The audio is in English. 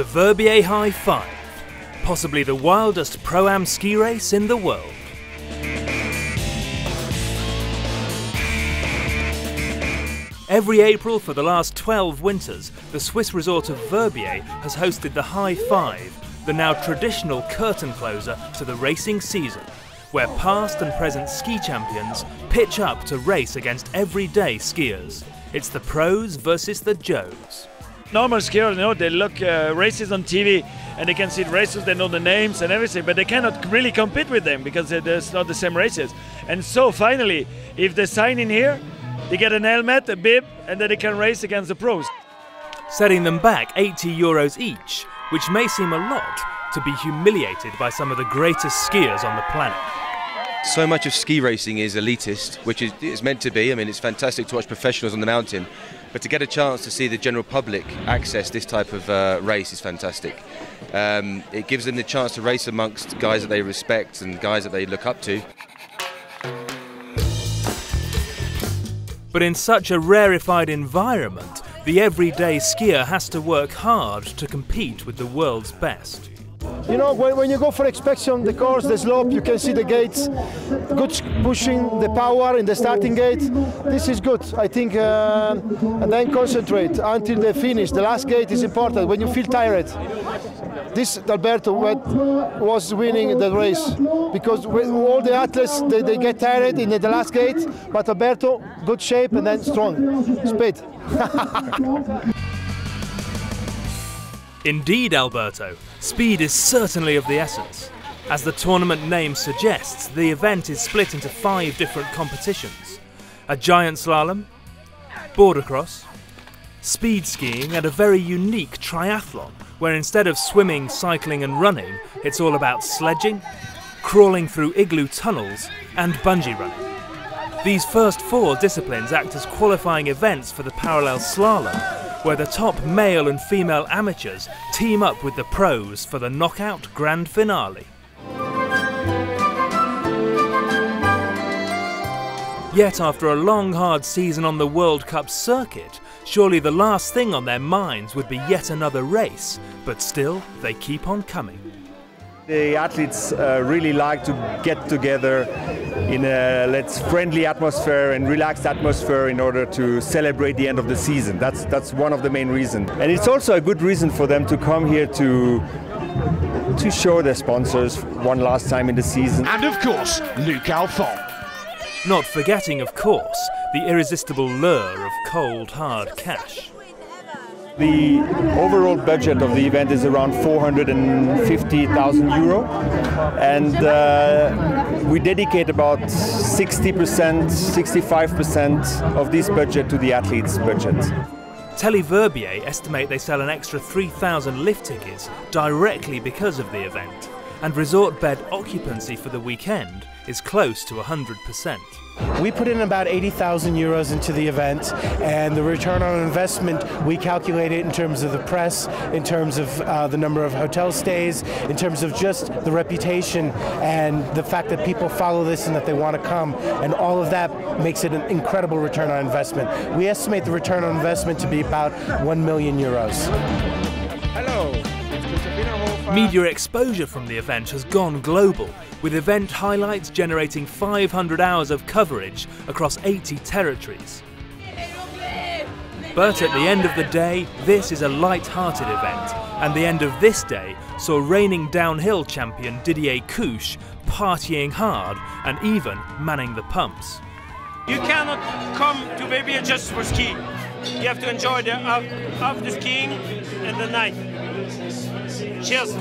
The Verbier High 5, possibly the wildest pro-am ski race in the world. Every April for the last 12 winters, the Swiss resort of Verbier has hosted the High 5, the now traditional curtain closer to the racing season, where past and present ski champions pitch up to race against everyday skiers. It's the pros versus the Joes. Normal skiers, you know, they look races on TV and they can see the races, they know the names and everything, but they cannot really compete with them because there's not the same races. And so finally, if they sign in here, they get an helmet, a bib, and then they can race against the pros. Setting them back €80 each, which may seem a lot to be humiliated by some of the greatest skiers on the planet. So much of ski racing is elitist, which it's meant to be. I mean, it's fantastic to watch professionals on the mountain, but to get a chance to see the general public access this type of race is fantastic. It gives them the chance to race amongst guys that they respect and guys that they look up to. But in such a rarefied environment, the everyday skier has to work hard to compete with the world's best. You know, when you go for inspection, the course, the slope, you can see the gates, good pushing, the power in the starting gate. This is good, I think, and then concentrate until they finish. The last gate is important, when you feel tired. This Alberto was winning the race, because all the athletes, they get tired in the last gate, but Alberto, good shape and then strong, speed. Indeed, Alberto, speed is certainly of the essence. As the tournament name suggests, the event is split into 5 different competitions: a giant slalom, border cross, speed skiing, and a very unique triathlon, where instead of swimming, cycling and running, it's all about sledging, crawling through igloo tunnels and bungee running. These first 4 disciplines act as qualifying events for the parallel slalom, where the top male and female amateurs team up with the pros for the knockout grand finale. Yet after a long, hard season on the World Cup circuit, surely the last thing on their minds would be yet another race, but still they keep on coming. The athletes really like to get together in a friendly atmosphere and relaxed atmosphere in order to celebrate the end of the season. That's one of the main reasons. And it's also a good reason for them to come here to show their sponsors one last time in the season. And of course, Luc Alphon. Not forgetting, of course, the irresistible lure of cold, hard cash. The overall budget of the event is around €450,000, and we dedicate about 60%, 65% of this budget to the athletes' budget. Verbier estimate they sell an extra 3,000 lift tickets directly because of the event, and resort bed occupancy for the weekend is close to 100%. We put in about €80,000 into the event, and the return on investment we calculate it in terms of the press, in terms of the number of hotel stays, in terms of just the reputation and the fact that people follow this and that they want to come, and all of that makes it an incredible return on investment. We estimate the return on investment to be about €1 million. Hello. Media exposure from the event has gone global, with event highlights generating 500 hours of coverage across 80 territories. But at the end of the day, this is a light-hearted event, and the end of this day saw reigning downhill champion Didier Cuche partying hard and even manning the pumps. You cannot come to Verbier just for ski. You have to enjoy the after skiing and the night. Cheers!